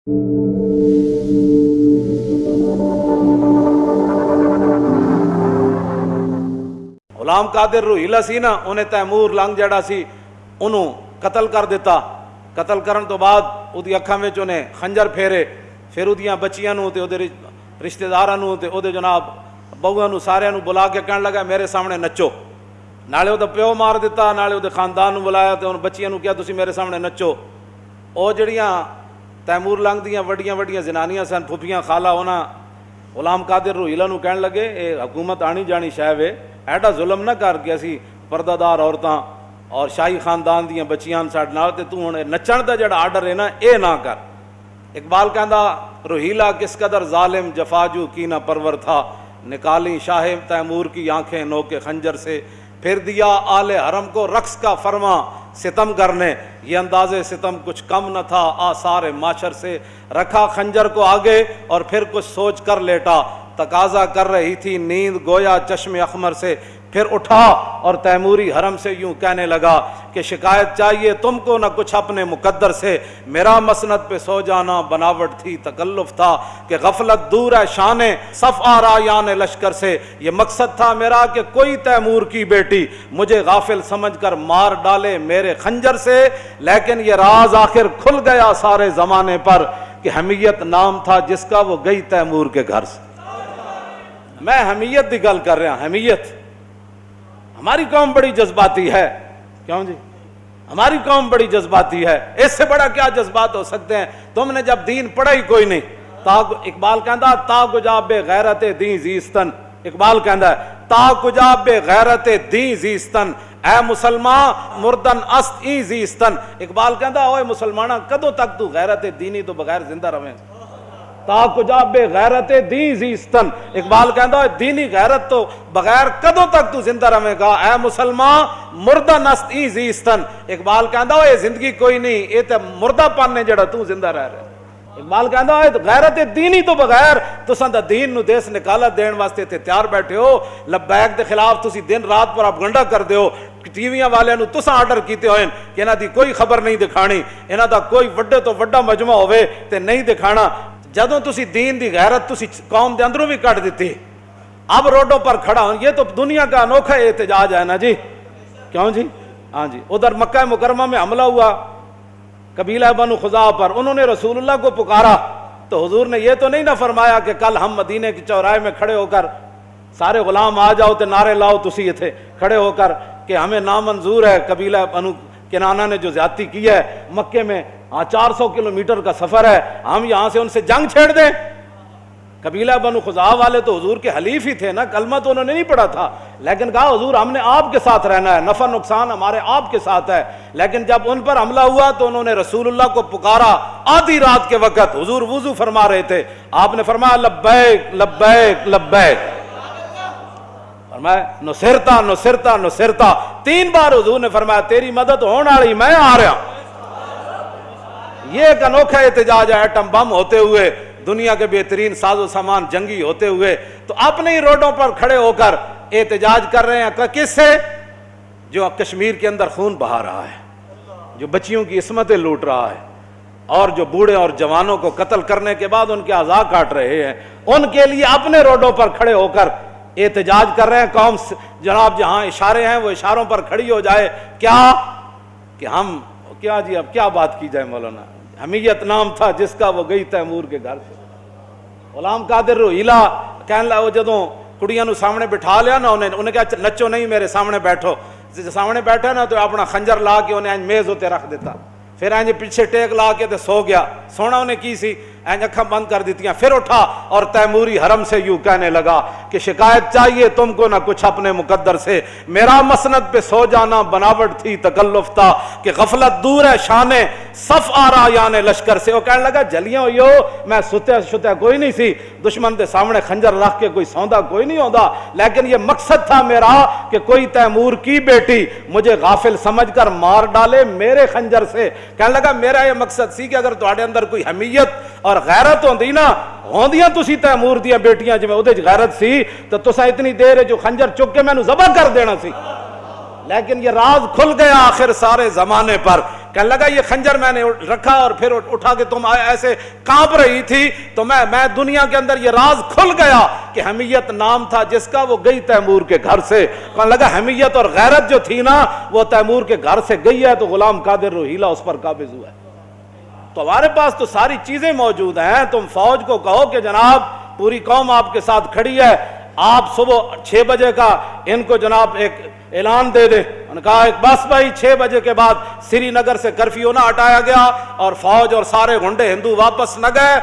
غلام قادر روہیلا سی نا، انہیں تیمور لنگ جڑا سی انہوں قتل کر دیتا. قتل کرن تو بعد اودی اکھاں وچ انہیں خنجر پھیرے، پھر اودیاں بچیاں نوں تے اودے رشتہ داراں نوں تے اودے جناب بہواں نوں سارے نوں بلا کے کہن لگا میرے سامنے نچو. نالے اودے پیو مار دیتا، نالے اودے خاندان نوں بلایا تے ان بچیاں نوں کہیا تسی میرے سامنے نچو. او جڑیاں تیمور لنگ دیاں وڈیاں وڈیاں زنانیاں سن، پھوپھیاں خالہ، انہاں غلام قادر روہیلا نوں کہن لگے اے حکومت آنی جانی شے وے، ایڈا ظلم نہ کر کے اسی پردہ دار عورتاں اور شاہی خاندان دیاں بچیاں ساڈے نال تے تو ہن نچن دا جڑا آرڈر ہے نا اے نہ کر. اقبال کہندا روہیلا کس قدر ظالم جفاجو کینہ پرور تھا، نکالی شاہ تیمور کی آنکھیں نو کے خنجر سے، پھر دیا آل حرم کو رقص کا فرما ستم کرنے، یہ انداز ستم کچھ کم نہ تھا آثار معاشر سے، رکھا خنجر کو آگے اور پھر کچھ سوچ کر لیٹا، تقاضا کر رہی تھی نیند گویا چشم اخمر سے، پھر اٹھا اور تیموری حرم سے یوں کہنے لگا کہ شکایت چاہیے تم کو نہ کچھ اپنے مقدر سے، میرا مسند پہ سو جانا بناوٹ تھی تکلف تھا کہ غفلت دور ہے شان صف آرایان لشکر سے، یہ مقصد تھا میرا کہ کوئی تیمور کی بیٹی مجھے غافل سمجھ کر مار ڈالے میرے خنجر سے، لیکن یہ راز آخر کھل گیا سارے زمانے پر کہ حمیت نام تھا جس کا وہ گئی تیمور کے گھر سے. میں حمیت دی گل کر رہا ہوں. حمیت ہماری قوم بڑی جذباتی ہے. کیوں جی؟ ہماری قوم بڑی جذباتی ہے. اس سے بڑا کیا جذبات ہو سکتے ہیں؟ تم نے جب دین پڑھا ہی کوئی نہیں. اقبال کہندا تا کجا بے غیرت دین زیستن، اقبال کہندا ہے تا کجا بے غیرت دین زیستن، اے مسلمان مردن است ای زیستن. اقبال کہندا اوے مسلمانہ کدوں تک تو غیرت دینی تو بغیر زندہ رہیں؟ تا کجا بے غیرت دین زیستن. اقبال کہندا دینی غیرت تو بغیر کدوں تک تو زندہ رہے گا، اے مسلمان مردہ نست ای زیستن. اقبال کہندا اے زندگی کوئی نہیں، اے تے مردہ پن نے جڑا تو زندہ رہ رہا. اقبال کہندا اے غیرت دینی تو بغیر تساں دا دین نو دیس نکالت دین واسطے تے تیار بیٹھے ہو. لبیک دے خلاف تسی دن رات پروپیگنڈا کردے ہو. ٹی ویاں والے نو تساں آرڈر کیتے ہوئے کہ انہاں دی کوئی خبر نہیں دکھانی، انہاں دا کوئی وڈے تو وڈا مجمع ہوئے تے نہیں دکھانا. جدوں تسی دین دی غیرت تسی قوم دے اندروں بھی کٹ دیتی، اب روڈوں پر کھڑا ہوں. یہ تو دنیا کا انوکھا احتجاج ہے نا جی. کیوں جی؟ ہاں جی. ادھر مکہ مکرمہ میں حملہ ہوا قبیلہ بنو خزاعہ پر، انہوں نے رسول اللہ کو پکارا تو حضور نے یہ تو نہیں نہ فرمایا کہ کل ہم مدینے کے چوراہے میں کھڑے ہو کر سارے غلام آ جاؤ تے نعرے لاؤ تسی یہ تھے کھڑے ہو کر کہ ہمیں نامنظور ہے قبیلہ بنو کنانہ نے جو زیادتی کی ہے مکے میں. 400 کلومیٹر کا سفر ہے، ہم یہاں سے ان سے جنگ چھیڑ دیں. قبیلہ بنو خزاعہ والے تو حضور کے حلیف ہی تھے نا، کلمہ تو انہوں نے نہیں پڑھا تھا، لیکن کہا حضور ہم نے آپ کے ساتھ رہنا ہے، نفع نقصان ہمارے آپ کے ساتھ ہے. لیکن جب ان پر حملہ ہوا تو انہوں نے رسول اللہ کو پکارا آدھی رات کے وقت. حضور وضو فرما رہے تھے، آپ نے فرمایا لبیک لبیک لبیک، فرمایا نصرتا نصرتا نصرتا. 3 بار حضور نے فرمایا تیری مدد ہونے والی، میں آ رہا. یہ ایک انوکھا احتجاج ہے. ایٹم بم ہوتے ہوئے، دنیا کے بہترین ساز و سامان جنگی ہوتے ہوئے، تو اپنے ہی روڈوں پر کھڑے ہو کر احتجاج کر رہے ہیں. کس سے؟ جو کشمیر کے اندر خون بہا رہا ہے، جو بچیوں کی عصمتیں لوٹ رہا ہے، اور جو بوڑھے اور جوانوں کو قتل کرنے کے بعد ان کے اعضاء کاٹ رہے ہیں، ان کے لیے اپنے روڈوں پر کھڑے ہو کر احتجاج کر رہے ہیں. قوم جناب جہاں اشارے ہیں وہ اشاروں پر کھڑی ہو جائے. کیا کہ ہم کیا جی اب کیا بات کی جائے مولانا. حمیت نام تھا جس کا وہ گئی تیمور کے گھر سے. غلام قادر روہیلا کہنے لگا وہ جدوں کڑیاں نو سامنے بٹھا لیا نا، انہیں کہا نچو نہیں میرے سامنے بیٹھو. سامنے بیٹھا نا تو اپنا خنجر لا کے انہیں میز ہوتے رکھ دیتا، پھر انج پیچھے ٹیک لا کے تے سو گیا. سونا انہیں کی سی، انج اکھاں بند کر دیتیاں. پھر اٹھا اور تیموری حرم سے یوں کہنے لگا کہ شکایت چاہیے تم کو نہ کچھ اپنے مقدر سے، میرا مسند پہ سو جانا بناوٹ تھی تکلف تھا کہ غفلت دور ہے شان صف آرایان لشکر سے. وہ کہنے لگا جلیاں ہوئی ہو، میں ستیا کوئی نہیں سی، دشمن دے سامنے خنجر رکھ کے کوئی سوندا کوئی نہیں ہوندا، لیکن یہ مقصد تھا میرا کہ کوئی تیمور کی بیٹی مجھے غافل سمجھ کر مار ڈالے میرے خنجر سے. کہنے لگا میرا یہ مقصد سی کہ اگر تہاڈے اندر کوئی حمیت اور غیرت ہوندی نا، ہوندیاں تسی تیمور دیاں بیٹیاں جویں اودے وچ غیرت سی تو تساں اتنی دیر جو خنجر چک کے مینوں ذبح کر دینا سی. لیکن یہ راز کھل گیا آخر سارے زمانے پر کہنے لگا یہ خنجر میں نے رکھا اور پھر اٹھا کے تم ایسے کانپ رہی تھی تو میں دنیا کے اندر یہ راز کھل گیا کہ حمیت نام تھا جس کا، وہ گئی تیمور کے گھر سے۔ کہنے لگا حمیت اور غیرت جو تھی نا وہ تیمور کے گھر سے گئی ہے، تو غلام قادر روہیلا اس پر قابض ہوا ہے۔ تو ہمارے پاس تو ساری چیزیں موجود ہیں۔ تم فوج کو کہو کہ جناب پوری قوم آپ کے ساتھ کھڑی ہے، آپ صبح 6 بجے کا ان کو جناب ایک اعلان دے دیں۔ انہوں نے کہا بس بھائی 6 بجے کے بعد سری نگر سے کرفیو نہ ہٹایا گیا اور فوج اور سارے گنڈے ہندو واپس نہ گئے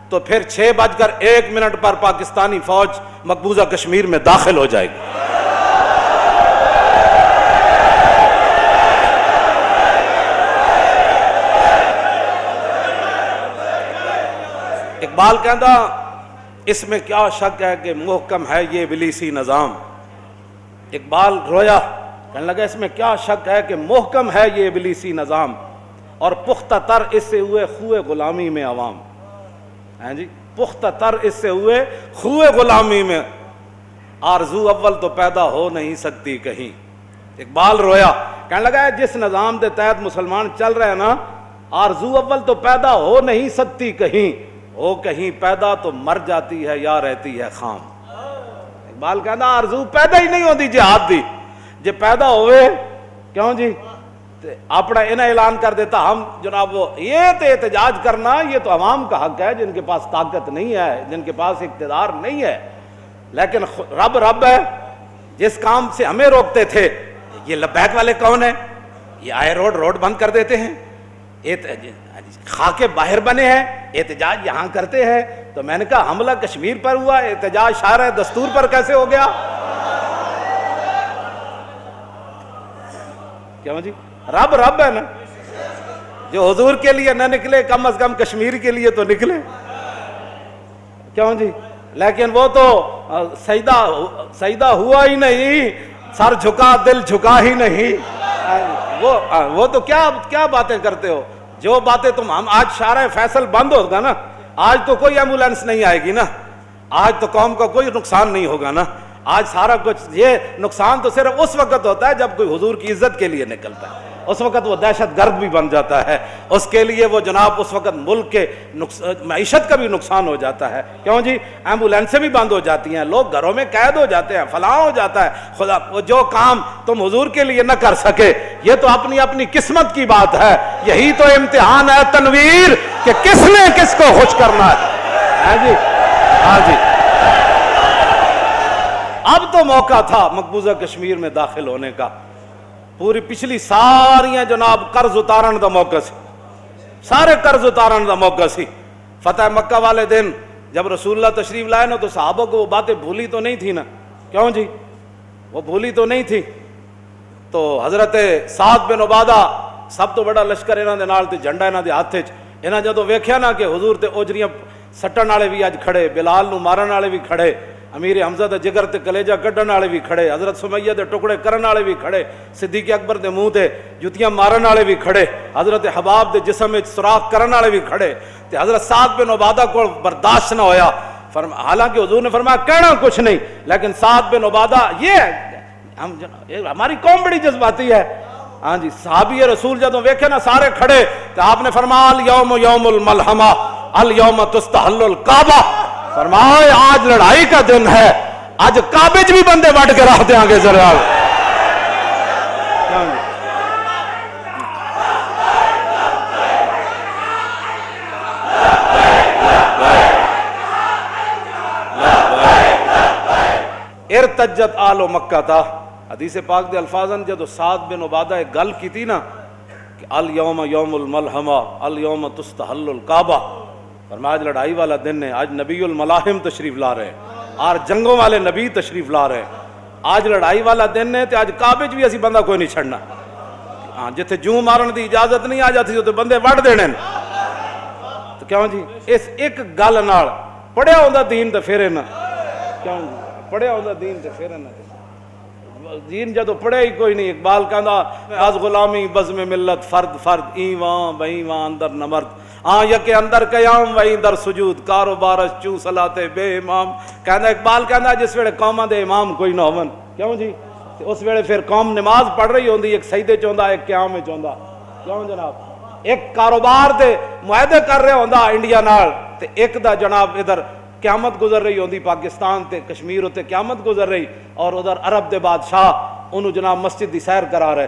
تو پھر 6:01 پر پاکستانی فوج مقبوضہ کشمیر میں داخل ہو جائے گی۔ اقبال کہتا اس میں کیا شک ہے کہ محکم ہے یہ ابلیسی نظام۔ اقبال رویا، کہنے لگا اس میں کیا شک ہے کہ محکم ہے یہ ابلیسی نظام، اور پختہ تر اس سے ہوئے خوئے غلامی میں عوام۔ ہیں جی، پختہ تر اس سے ہوئے خوئے غلامی میں، آرزو اول تو پیدا ہو نہیں سکتی کہیں۔ اقبال رویا، کہنے لگا جس نظام کے تحت مسلمان چل رہے ہیں نا، آرزو اول تو پیدا ہو نہیں سکتی کہیں، ہو کہیں پیدا تو مر جاتی ہے یا رہتی ہے خام۔ اقبال کہنا آرزو پیدا ہی نہیں ہوتی جہاد دی، جے پیدا ہوئے کیوں جی اپنا انہیں اعلان کر دیتا ہم جناب وہ یہ تو احتجاج کرنا یہ تو عوام کا حق ہے جن کے پاس طاقت نہیں ہے، جن کے پاس اقتدار نہیں ہے، لیکن رب ہے جس کام سے ہمیں روکتے تھے۔ یہ لبیک والے کون ہیں؟ یہ آئے روڈ بند کر دیتے ہیں، خاکے باہر بنے ہیں، احتجاج یہاں کرتے ہیں۔ تو میں نے کہا حملہ کشمیر پر ہوا، احتجاج شارع دستور پر کیسے ہو گیا؟ کیوں جی؟ رب ہے نا، جو حضور کے لیے نہ نکلے کم از کم کشمیر کے لیے تو نکلے، کیوں جی؟ لیکن وہ تو سجدہ ہوا ہی نہیں، سر جھکا دل جھکا ہی نہیں۔ وہ تو کیا باتیں کرتے ہو؟ جو باتیں ہم آج شارع فیصل بند ہوگا نا، آج تو کوئی ایمبولینس نہیں آئے گی نا، آج تو قوم کا کوئی نقصان نہیں ہوگا نا، آج سارا کچھ یہ نقصان تو صرف اس وقت ہوتا ہے جب کوئی حضور کی عزت کے لیے نکلتا ہے، اس وقت وہ دہشت گرد بھی بن جاتا ہے، اس کے لیے وہ جناب اس وقت ملک کے معیشت کا بھی نقصان ہو جاتا ہے۔ کیوں جی؟ ایمبولینسیں بھی بند ہو جاتی ہیں، لوگ گھروں میں قید ہو جاتے ہیں، فلاں ہو جاتا ہے۔ خدا وہ جو کام تم حضور کے لیے نہ کر سکے یہ تو اپنی قسمت کی بات ہے، یہی تو امتحان ہے تنویر کہ کس نے کس کو خوش کرنا ہے جی۔ ہاں جی، اب تو موقع تھا مقبوضہ کشمیر میں داخل ہونے کا، پوری پچھلی ساریاں جناب قرض اتارن دا موقع سی، سارے قرض اتارن دا موقع سی۔ فتح مکہ والے دن جب رسول اللہ تشریف لائے نا تو صحابہ کو وہ باتیں بھولی تو نہیں تھی نا، کیوں جی؟ وہ بھولی تو نہیں تھی۔ تو حضرت سعد بن عبادہ سب تو بڑا لشکر انہاں دے نال تے جھنڈا انہاں دے ہاتھ وچ، انہاں جدوں ویکھیا نا کہ حضور تے اوجریاں سٹن والے بھی اج کھڑے، بلال نو مارن والے بھی کھڑے، امیر حمزہ دے جگر تے کلیجہ کڈن والے بھی کھڑے، حضرت سمیہ دے ٹکڑے کرن والے بھی کھڑے، صدیق اکبر دے منہ تے جوتیاں مارن والے بھی کھڑے، حضرت حباب دے جسم وچ سوراخ کرن والے بھی کھڑے، تے حضرت سعد بن عبادہ کو برداشت نہ ہویا۔ حالانکہ حضور نے فرمایا کہنا کچھ نہیں، لیکن سعد بن عبادہ ہماری قوم بڑی جذباتی ہے۔ ہاں جی، صحابی رسول جدوں ویکھے نا سارے کھڑے تو آپ نے فرمایا الیوم یوم الملحمہ الیوم تستحل الکعبہ، فرمایا آج لڑائی کا دن ہے، آج کعبے بھی بندے بڑھ کے رکھ دیں گے ذرا۔ ارتجت آل مکہ تھا، حدیث پاک دے الفاظن جدو سعد بن عبادہ ایک گل کی تھی نا کہ الیوم یوم الملحمہ الیوم تستحل الکعبہ، فرمایا آج لڑائی والا دن ہے، آج نبی الملاحم تشریف لا رہے ہیں، آج جنگوں والے نبی تشریف لا رہے ہیں، آج لڑائی والا دن ہے تو آج کعبے بھی اسی بندہ کوئی نہیں چھڑنا۔ ہاں جتھے جوں مارن دی اجازت نہیں آ جاتی تو بندے وڑ دینے، تو کیوں جی اس ایک گل نال پڑھیا ہوندا دین تے پھر نہ، کیوں جی پڑھیا ہوندا دین تے پھر نہ، دین جدو پڑھے ہی کوئی نہیں۔ اقبال کہندا از غلامی بزم ملت فرد فرد ایوان بایوان اندر نمرد، یکے اندر قیام وہی در سجود کاروبارش چوں صلاتے بے امام۔ کہندا اقبال کہندا جس ویلے قوماں دے امام کوئی نہ ہون، کیوں جی اس ویلے پھر قوم نماز پڑھ رہی ہوندی، ایک سجدے چ ہوندا ایک قیام وچ ہوندا، کیوں جناب ایک کاروبار دے معاہدے کر رہا ہوندا انڈیا نال تے ایک دا جناب ادھر قیامت گزر رہی ہوندی پاکستان تے کشمیر تے قیامت گزر رہی اور ادھر عرب دے بادشاہ انہوں جناب مسجد دی سیر کرا رہے